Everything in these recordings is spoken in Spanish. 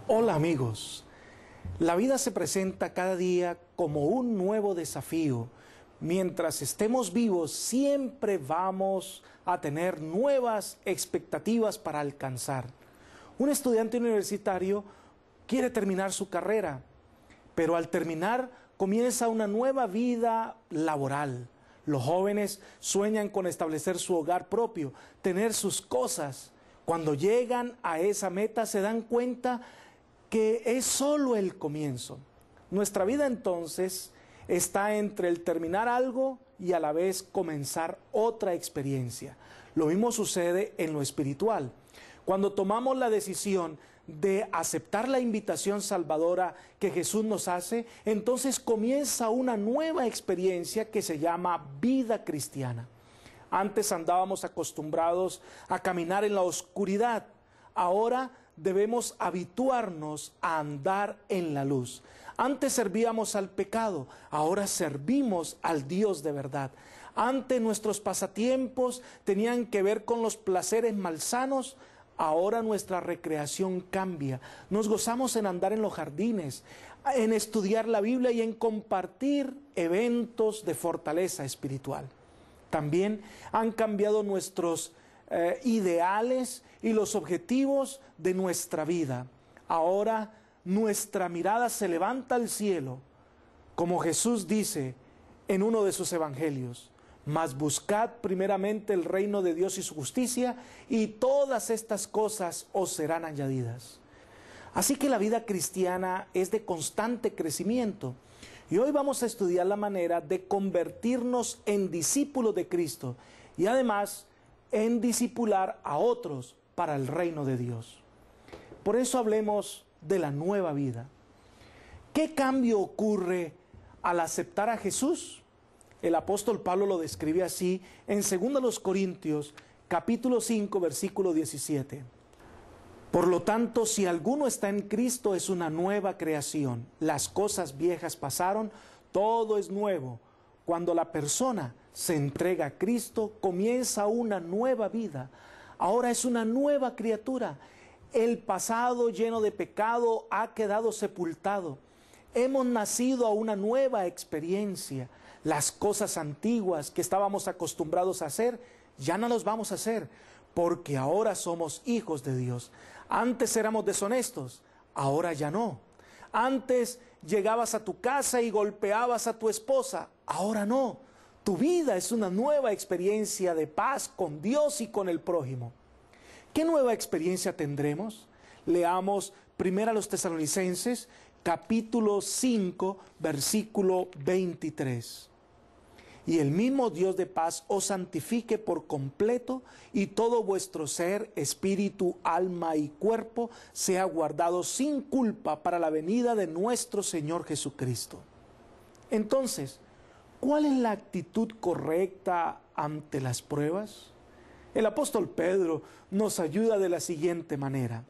Hola amigos, la vida se presenta cada día como un nuevo desafío. Mientras estemos vivos siempre vamos a tener nuevas expectativas para alcanzar. Un estudiante universitario quiere terminar su carrera, pero al terminar comienza una nueva vida laboral. Los jóvenes sueñan con establecer su hogar propio, tener sus cosas. Cuando llegan a esa meta se dan cuenta que es solo el comienzo. Nuestra vida entonces está entre el terminar algo y a la vez comenzar otra experiencia. Lo mismo sucede en lo espiritual. Cuando tomamos la decisión de aceptar la invitación salvadora que Jesús nos hace, entonces comienza una nueva experiencia que se llama vida cristiana. Antes andábamos acostumbrados a caminar en la oscuridad. Ahora debemos habituarnos a andar en la luz. Antes servíamos al pecado, ahora servimos al Dios de verdad. Antes nuestros pasatiempos tenían que ver con los placeres malsanos, ahora nuestra recreación cambia. Nos gozamos en andar en los jardines, en estudiar la Biblia y en compartir eventos de fortaleza espiritual. También han cambiado nuestros ideales y los objetivos de nuestra vida. Ahora nuestra mirada se levanta al cielo, como Jesús dice en uno de sus evangelios: mas buscad primeramente el reino de Dios y su justicia, y todas estas cosas os serán añadidas. Así que la vida cristiana es de constante crecimiento. Y hoy vamos a estudiar la manera de convertirnos en discípulos de Cristo y además en discipular a otros para el reino de Dios. Por eso hablemos de la nueva vida. ¿Qué cambio ocurre al aceptar a Jesús? El apóstol Pablo lo describe así en 2 Corintios, capítulo 5, versículo 17. Por lo tanto, si alguno está en Cristo, es una nueva creación. Las cosas viejas pasaron, todo es nuevo. Cuando la persona se entrega a Cristo, comienza una nueva vida. Ahora es una nueva criatura. El pasado lleno de pecado ha quedado sepultado. Hemos nacido a una nueva experiencia. Las cosas antiguas que estábamos acostumbrados a hacer, ya no las vamos a hacer, porque ahora somos hijos de Dios. Antes éramos deshonestos, ahora ya no. Antes llegabas a tu casa y golpeabas a tu esposa, ahora no. Tu vida es una nueva experiencia de paz con Dios y con el prójimo. ¿Qué nueva experiencia tendremos? Leamos 1 Tesalonicenses, capítulo 5, versículo 23. Y el mismo Dios de paz os santifique por completo, y todo vuestro ser, espíritu, alma y cuerpo sea guardado sin culpa para la venida de nuestro Señor Jesucristo. Entonces, ¿cuál es la actitud correcta ante las pruebas? El apóstol Pedro nos ayuda de la siguiente manera: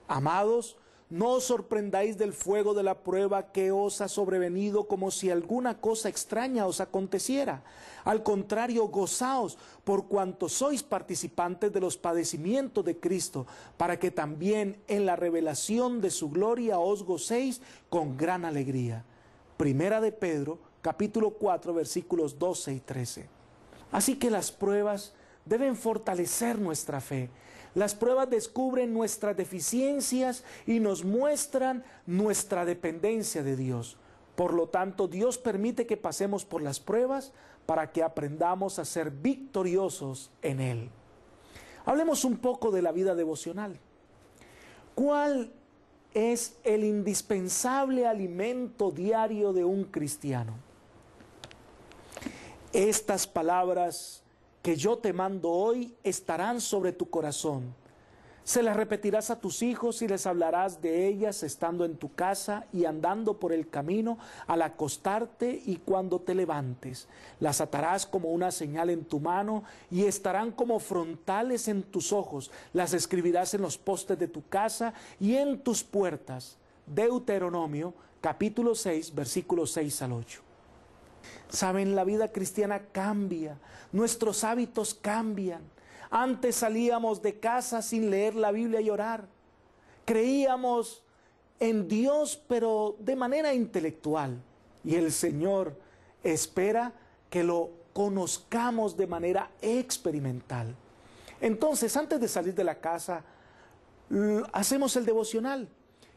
amados, no os sorprendáis del fuego de la prueba que os ha sobrevenido como si alguna cosa extraña os aconteciera. Al contrario, gozaos por cuanto sois participantes de los padecimientos de Cristo, para que también en la revelación de su gloria os gocéis con gran alegría. Primera de Pedro, capítulo 4, versículos 12 y 13. Así que las pruebas deben fortalecer nuestra fe. Las pruebas descubren nuestras deficiencias y nos muestran nuestra dependencia de Dios. Por lo tanto, Dios permite que pasemos por las pruebas para que aprendamos a ser victoriosos en Él. Hablemos un poco de la vida devocional. ¿Cuál es el indispensable alimento diario de un cristiano? Estas palabras que yo te mando hoy estarán sobre tu corazón. Se las repetirás a tus hijos y les hablarás de ellas estando en tu casa y andando por el camino, al acostarte y cuando te levantes. Las atarás como una señal en tu mano y estarán como frontales en tus ojos. Las escribirás en los postes de tu casa y en tus puertas. Deuteronomio, capítulo 6, versículos 6 al 8. Saben, la vida cristiana cambia, nuestros hábitos cambian. Antes salíamos de casa sin leer la Biblia y orar. Creíamos en Dios, pero de manera intelectual. Y el Señor espera que lo conozcamos de manera experimental. Entonces, antes de salir de la casa, hacemos el devocional,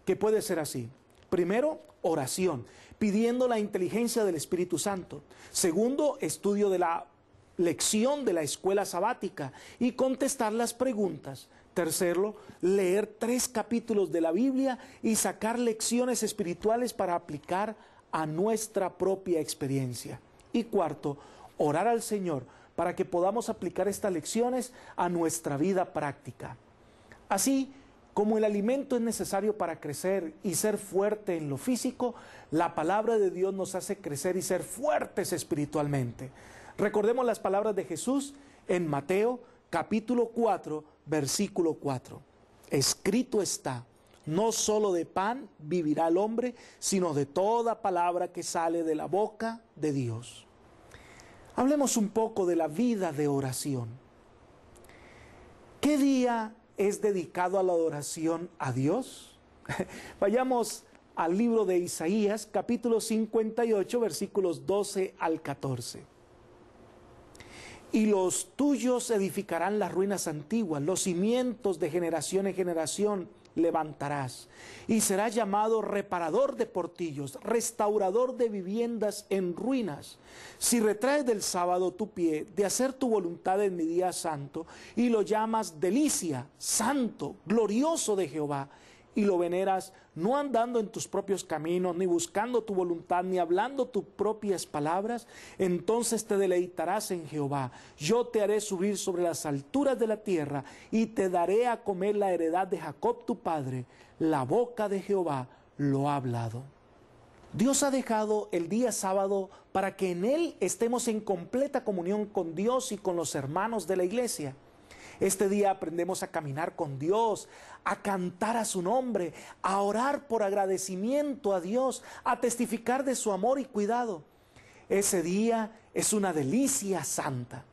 que puede ser así. Primero, oración, pidiendo la inteligencia del Espíritu Santo. Segundo, estudio de la lección de la escuela sabática y contestar las preguntas. Tercero, leer 3 capítulos de la Biblia y sacar lecciones espirituales para aplicar a nuestra propia experiencia. Y cuarto, orar al Señor para que podamos aplicar estas lecciones a nuestra vida práctica. Así como el alimento es necesario para crecer y ser fuerte en lo físico, la palabra de Dios nos hace crecer y ser fuertes espiritualmente. Recordemos las palabras de Jesús en Mateo capítulo 4, versículo 4. Escrito está: no solo de pan vivirá el hombre, sino de toda palabra que sale de la boca de Dios. Hablemos un poco de la vida de oración. ¿Qué día es dedicado a la adoración a Dios? Vayamos al libro de Isaías, capítulo 58, versículos 12 al 14. Y los tuyos edificarán las ruinas antiguas, los cimientos de generación en generación levantarás, y serás llamado reparador de portillos, restaurador de viviendas en ruinas. Si retraes del sábado tu pie de hacer tu voluntad en mi día santo, y lo llamas delicia, santo, glorioso de Jehová, y lo veneras no andando en tus propios caminos, ni buscando tu voluntad, ni hablando tus propias palabras, entonces te deleitarás en Jehová. Yo te haré subir sobre las alturas de la tierra, y te daré a comer la heredad de Jacob tu padre. La boca de Jehová lo ha hablado. Dios ha dejado el día sábado para que en él estemos en completa comunión con Dios y con los hermanos de la iglesia. Este día aprendemos a caminar con Dios, a cantar a su nombre, a orar por agradecimiento a Dios, a testificar de su amor y cuidado. Ese día es una delicia santa.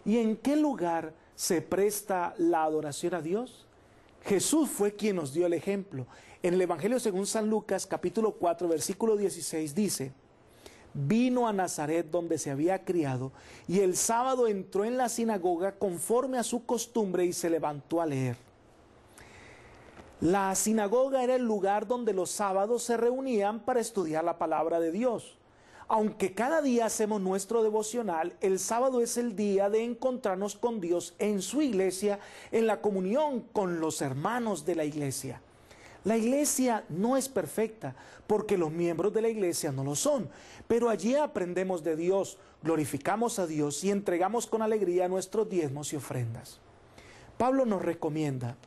¿Y en qué lugar se presta la adoración a Dios? Jesús fue quien nos dio el ejemplo. En el Evangelio según San Lucas, capítulo 4, versículo 16, dice: vino a Nazaret donde se había criado, y el sábado entró en la sinagoga conforme a su costumbre y se levantó a leer. La sinagoga era el lugar donde los sábados se reunían para estudiar la palabra de Dios. Aunque cada día hacemos nuestro devocional, el sábado es el día de encontrarnos con Dios en su iglesia, en la comunión con los hermanos de la iglesia. La iglesia no es perfecta, porque los miembros de la iglesia no lo son, pero allí aprendemos de Dios, glorificamos a Dios y entregamos con alegría nuestros diezmos y ofrendas. Pablo nos recomienda: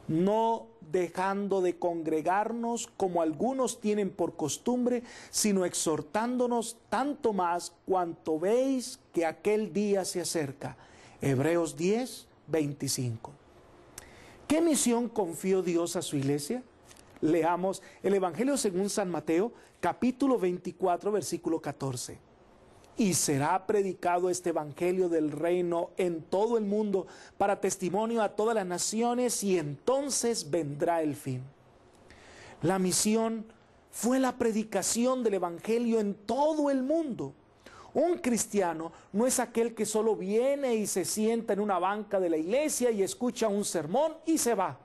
no dejando de congregarnos como algunos tienen por costumbre, sino exhortándonos tanto más cuanto veis que aquel día se acerca. Hebreos 10, 25. ¿Qué misión confió Dios a su iglesia? Leamos el Evangelio según San Mateo, capítulo 24, versículo 14. Y será predicado este Evangelio del reino en todo el mundo para testimonio a todas las naciones, y entonces vendrá el fin. La misión fue la predicación del Evangelio en todo el mundo. Un cristiano no es aquel que solo viene y se sienta en una banca de la iglesia y escucha un sermón y se va,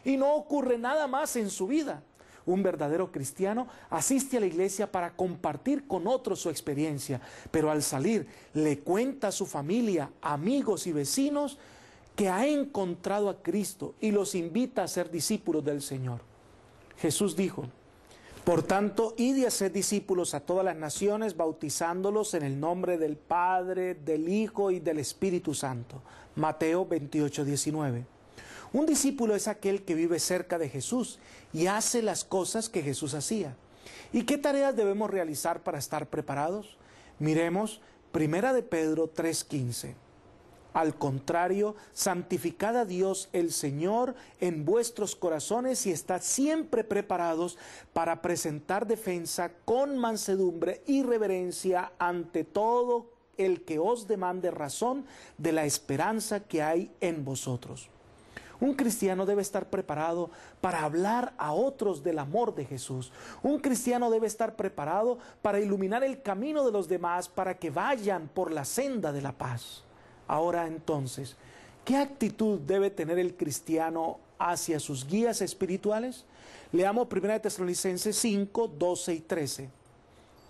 y no ocurre nada más en su vida. Un verdadero cristiano asiste a la iglesia para compartir con otros su experiencia, pero al salir le cuenta a su familia, amigos y vecinos que ha encontrado a Cristo y los invita a ser discípulos del Señor. Jesús dijo: por tanto, id y haced discípulos a todas las naciones, bautizándolos en el nombre del Padre, del Hijo y del Espíritu Santo. Mateo 28, 19. Un discípulo es aquel que vive cerca de Jesús y hace las cosas que Jesús hacía. ¿Y qué tareas debemos realizar para estar preparados? Miremos 1 de Pedro 3:15. Al contrario, santificad a Dios el Señor en vuestros corazones y estad siempre preparados para presentar defensa con mansedumbre y reverencia ante todo el que os demande razón de la esperanza que hay en vosotros. Un cristiano debe estar preparado para hablar a otros del amor de Jesús. Un cristiano debe estar preparado para iluminar el camino de los demás para que vayan por la senda de la paz. Ahora entonces, ¿qué actitud debe tener el cristiano hacia sus guías espirituales? Leamos 1 Tesalonicenses 5, 12 y 13.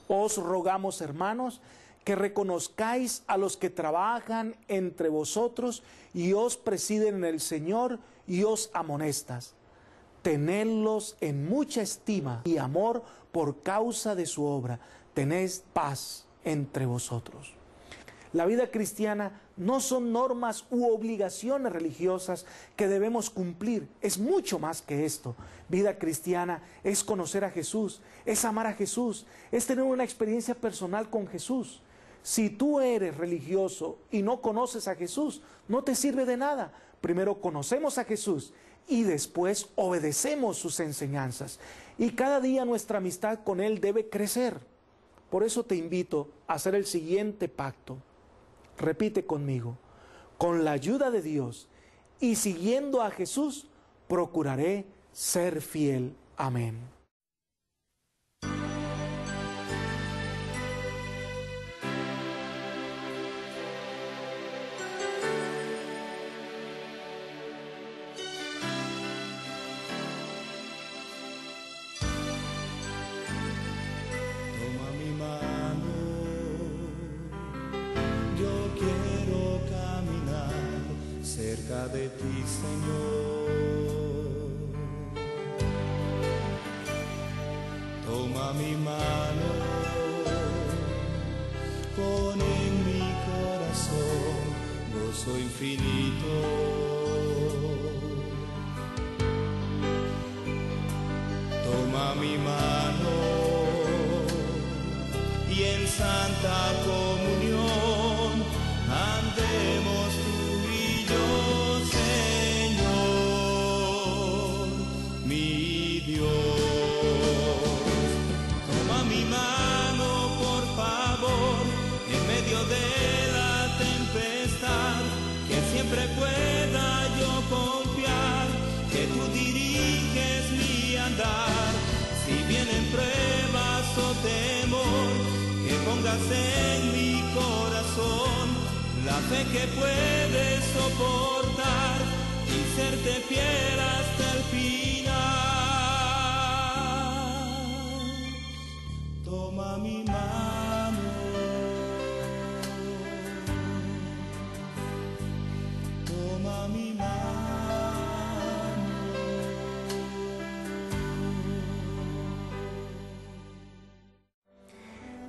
Os rogamos, hermanos, que reconozcáis a los que trabajan entre vosotros y os presiden en el Señor y os amonestas. Tenedlos en mucha estima y amor por causa de su obra. Tened paz entre vosotros. La vida cristiana no son normas u obligaciones religiosas que debemos cumplir. Es mucho más que esto. Vida cristiana es conocer a Jesús, es amar a Jesús, es tener una experiencia personal con Jesús. Si tú eres religioso y no conoces a Jesús, no te sirve de nada. Primero conocemos a Jesús y después obedecemos sus enseñanzas. Y cada día nuestra amistad con Él debe crecer. Por eso te invito a hacer el siguiente pacto. Repite conmigo: con la ayuda de Dios y siguiendo a Jesús, procuraré ser fiel. Amén. Cerca de ti, Señor, toma mi mano, pon en mi corazón gozo infinito. Toma mi mano y en santa comunión andemos tú y yo, Señor, mi Dios. Toma mi mano, por favor, en medio de la tempestad, que siempre pueda yo confiar, que tú diriges mi andar. Si vienen pruebas o temor, que pongas en mi corazón la fe que puede soportar y serte fiel hasta el final. Toma mi mano, toma mi mano.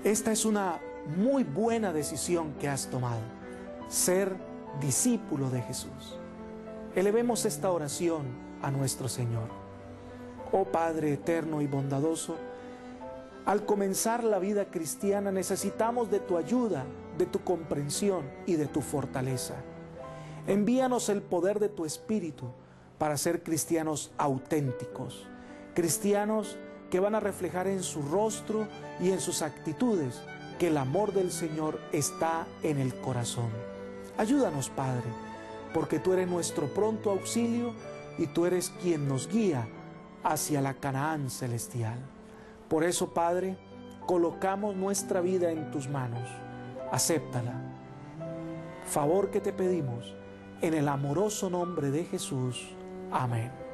Esta es una muy buena decisión que has tomado: ser discípulo de Jesús. Elevemos esta oración a nuestro Señor. Oh Padre eterno y bondadoso, al comenzar la vida cristiana necesitamos de tu ayuda, de tu comprensión y de tu fortaleza. Envíanos el poder de tu Espíritu para ser cristianos auténticos, cristianos que van a reflejar en su rostro y en sus actitudes que el amor del Señor está en el corazón. Ayúdanos, Padre, porque tú eres nuestro pronto auxilio y tú eres quien nos guía hacia la Canaán celestial. Por eso, Padre, colocamos nuestra vida en tus manos. Acéptala. Favor que te pedimos en el amoroso nombre de Jesús. Amén.